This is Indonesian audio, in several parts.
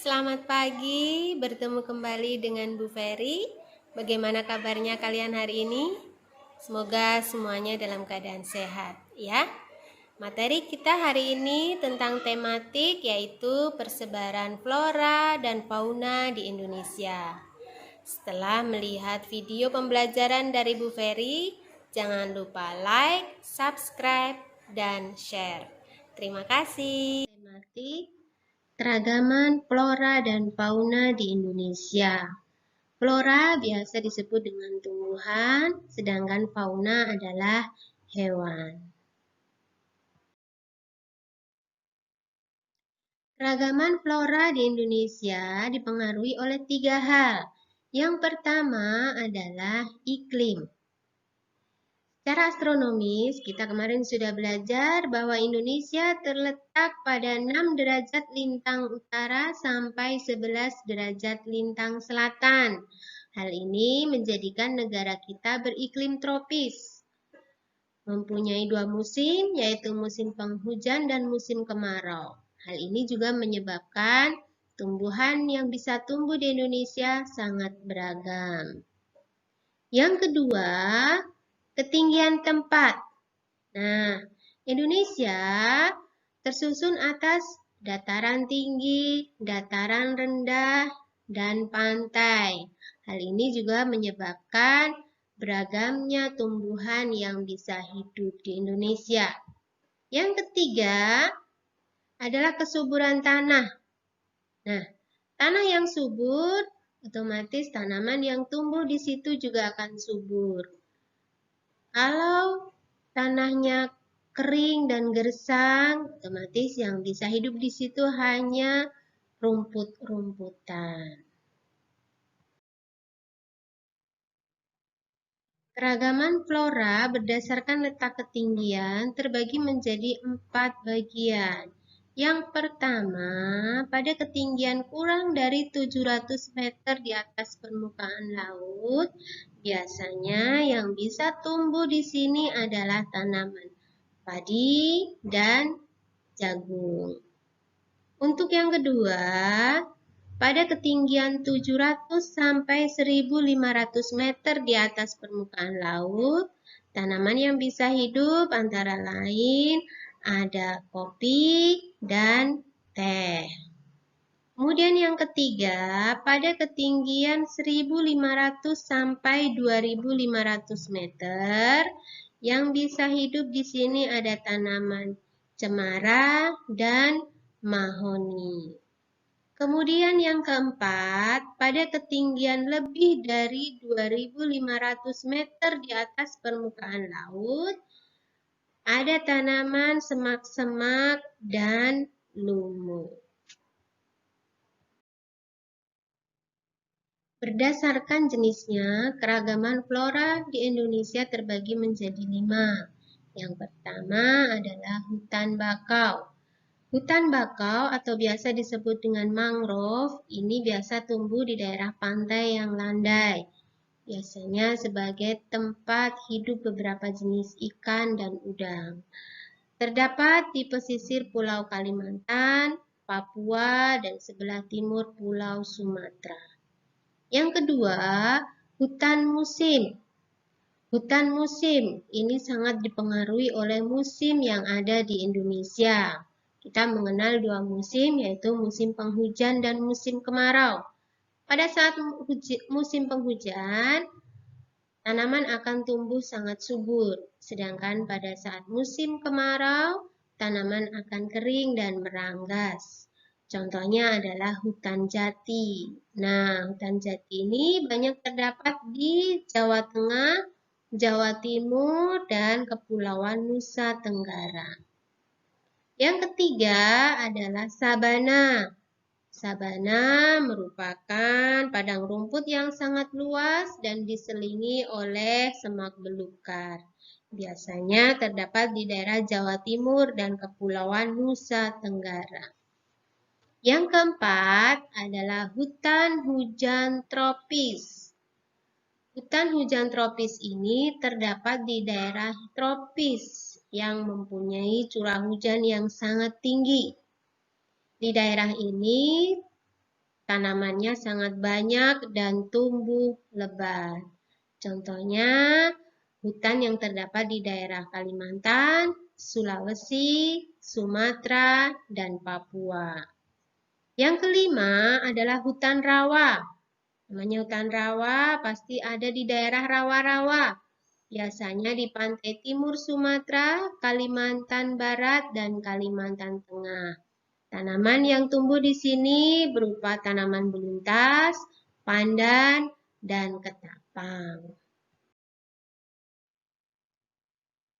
Selamat pagi, bertemu kembali dengan Bu Ferry. Bagaimana kabarnya kalian hari ini? Semoga semuanya dalam keadaan sehat, ya. Materi kita hari ini tentang tematik yaitu persebaran flora dan fauna di Indonesia. Setelah melihat video pembelajaran dari Bu Ferry, jangan lupa like, subscribe, dan share. Terima kasih. Tematik keragaman flora dan fauna di Indonesia. Flora biasa disebut dengan tumbuhan, sedangkan fauna adalah hewan. Keragaman flora di Indonesia dipengaruhi oleh 3 hal. Yang pertama adalah iklim. Secara astronomis, kita kemarin sudah belajar bahwa Indonesia terletak pada 6 derajat lintang utara sampai 11 derajat lintang selatan. Hal ini menjadikan negara kita beriklim tropis. Mempunyai 2 musim, yaitu musim penghujan dan musim kemarau. Hal ini juga menyebabkan tumbuhan yang bisa tumbuh di Indonesia sangat beragam. Yang kedua, ketinggian tempat. Nah, Indonesia tersusun atas dataran tinggi, dataran rendah, dan pantai. Hal ini juga menyebabkan beragamnya tumbuhan yang bisa hidup di Indonesia. Yang ketiga adalah kesuburan tanah. Nah, tanah yang subur, otomatis tanaman yang tumbuh di situ juga akan subur. Kalau tanahnya kering dan gersang, otomatis yang bisa hidup di situ hanya rumput-rumputan. Keragaman flora berdasarkan letak ketinggian terbagi menjadi 4 bagian. Yang pertama, pada ketinggian kurang dari 700 meter di atas permukaan laut, biasanya yang bisa tumbuh di sini adalah tanaman padi dan jagung. Untuk yang kedua, pada ketinggian 700 sampai 1500 meter di atas permukaan laut, tanaman yang bisa hidup antara lain ada kopi dan teh. Kemudian yang ketiga, pada ketinggian 1500 sampai 2500 meter, yang bisa hidup di sini ada tanaman cemara dan mahoni. Kemudian yang keempat, pada ketinggian lebih dari 2500 meter di atas permukaan laut, ada tanaman semak-semak dan lumut. Berdasarkan jenisnya, keragaman flora di Indonesia terbagi menjadi 5. Yang pertama adalah hutan bakau. Hutan bakau atau biasa disebut dengan mangrove, ini biasa tumbuh di daerah pantai yang landai. Biasanya sebagai tempat hidup beberapa jenis ikan dan udang. Terdapat di pesisir Pulau Kalimantan, Papua, dan sebelah timur Pulau Sumatera. Yang kedua, hutan musim. Hutan musim ini sangat dipengaruhi oleh musim yang ada di Indonesia. Kita mengenal 2 musim, yaitu musim penghujan dan musim kemarau. Pada saat musim penghujan, tanaman akan tumbuh sangat subur. Sedangkan pada saat musim kemarau, tanaman akan kering dan meranggas. Contohnya adalah hutan jati. Nah, hutan jati ini banyak terdapat di Jawa Tengah, Jawa Timur, dan Kepulauan Nusa Tenggara. Yang ketiga adalah sabana. Sabana merupakan padang rumput yang sangat luas dan diselingi oleh semak belukar. Biasanya terdapat di daerah Jawa Timur dan Kepulauan Nusa Tenggara. Yang keempat adalah hutan hujan tropis. Hutan hujan tropis ini terdapat di daerah tropis yang mempunyai curah hujan yang sangat tinggi. Di daerah ini Tanamannya sangat banyak dan tumbuh lebat. Contohnya, hutan yang terdapat di daerah Kalimantan, Sulawesi, Sumatera, dan Papua. Yang kelima adalah hutan rawa. Namanya hutan rawa pasti ada di daerah rawa-rawa. Biasanya di pantai timur Sumatera, Kalimantan Barat, dan Kalimantan Tengah. Tanaman yang tumbuh di sini berupa tanaman beluntas, pandan, dan ketapang.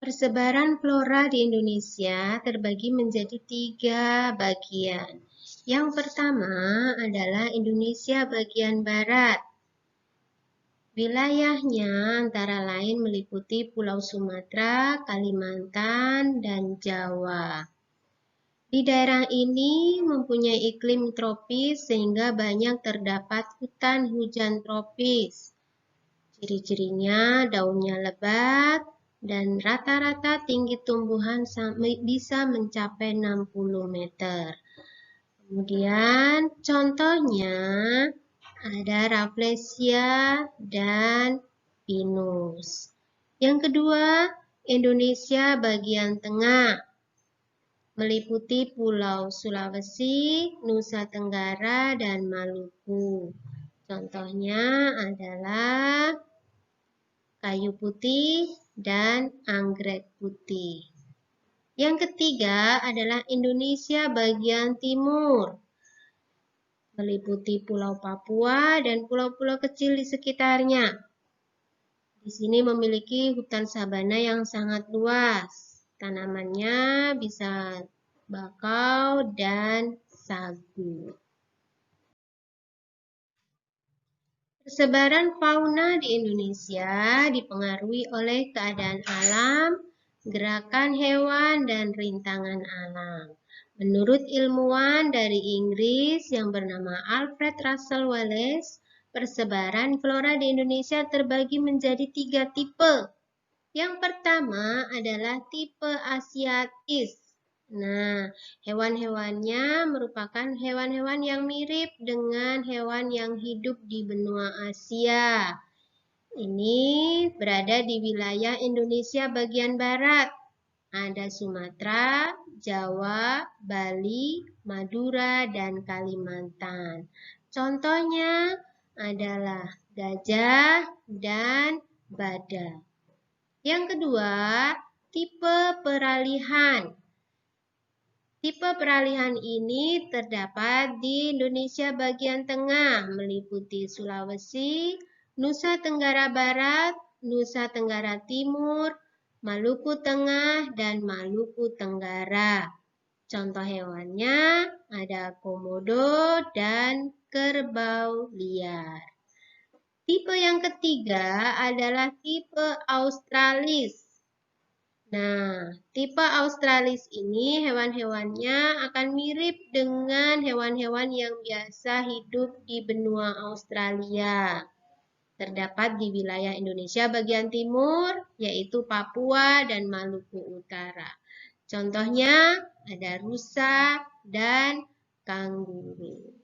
Persebaran flora di Indonesia terbagi menjadi 3 bagian. Yang pertama adalah Indonesia bagian barat. Wilayahnya antara lain meliputi Pulau Sumatera, Kalimantan, dan Jawa. Di daerah ini mempunyai iklim tropis sehingga banyak terdapat hutan hujan tropis. Ciri-cirinya daunnya lebat dan rata-rata tinggi tumbuhan bisa mencapai 60 meter. Kemudian contohnya ada Rafflesia dan Pinus. Yang kedua, Indonesia bagian tengah. Meliputi Pulau Sulawesi, Nusa Tenggara, dan Maluku. Contohnya adalah kayu putih dan anggrek putih. Yang ketiga adalah Indonesia bagian timur. Meliputi Pulau Papua dan pulau-pulau kecil di sekitarnya. Di sini memiliki hutan sabana yang sangat luas. Tanamannya bisa bakau dan sagu. Persebaran fauna di Indonesia dipengaruhi oleh keadaan alam, gerakan hewan, dan rintangan alam. Menurut ilmuwan dari Inggris yang bernama Alfred Russel Wallace, persebaran flora di Indonesia terbagi menjadi 3 tipe. Yang pertama adalah tipe asiatis. Nah, hewan-hewannya merupakan hewan-hewan yang mirip dengan hewan yang hidup di benua Asia. Ini berada di wilayah Indonesia bagian barat. Ada Sumatera, Jawa, Bali, Madura, dan Kalimantan. Contohnya adalah gajah dan badak. Yang kedua, tipe peralihan. Tipe peralihan ini terdapat di Indonesia bagian tengah, meliputi Sulawesi, Nusa Tenggara Barat, Nusa Tenggara Timur, Maluku Tengah, dan Maluku Tenggara. Contoh hewannya ada komodo dan kerbau liar. Tipe yang ketiga adalah tipe Australis. Nah, tipe Australis ini hewan-hewannya akan mirip dengan hewan-hewan yang biasa hidup di benua Australia. Terdapat di wilayah Indonesia bagian timur, yaitu Papua dan Maluku Utara. Contohnya ada rusa dan kanguru.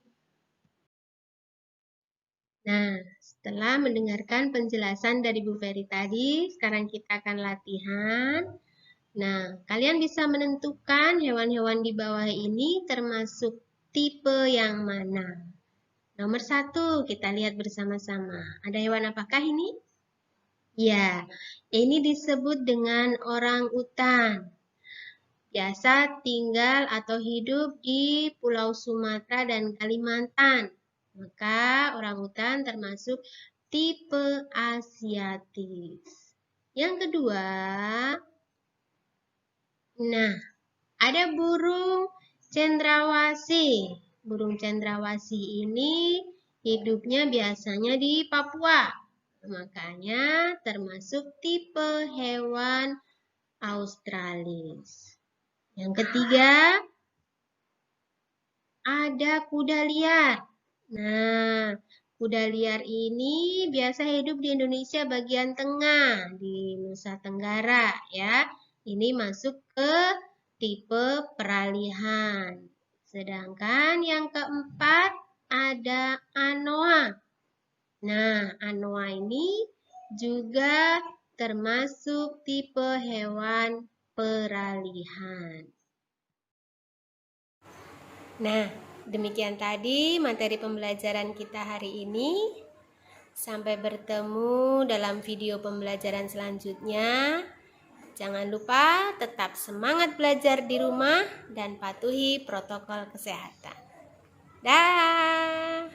Nah, setelah mendengarkan penjelasan dari Bu Ferry tadi, sekarang kita akan latihan. Nah, kalian bisa menentukan hewan-hewan di bawah ini termasuk tipe yang mana. Nomor 1, kita lihat bersama-sama. Ada hewan apakah ini? Ya, ini disebut dengan orang utan. Biasa tinggal atau hidup di Pulau Sumatera dan Kalimantan. Maka orangutan termasuk tipe asiatis. Yang kedua, nah, ada burung cendrawasih. Burung cendrawasih ini hidupnya biasanya di Papua. Makanya termasuk tipe hewan Australis. Yang ketiga, ada kuda liar. Nah, kuda liar ini biasa hidup di Indonesia bagian tengah, di Nusa Tenggara ya. Ini masuk ke tipe peralihan. Sedangkan yang keempat ada anoa. Nah, anoa ini juga termasuk tipe hewan peralihan. Nah, demikian tadi materi pembelajaran kita hari ini. Sampai bertemu dalam video pembelajaran selanjutnya. Jangan lupa tetap semangat belajar di rumah dan patuhi protokol kesehatan. Dah.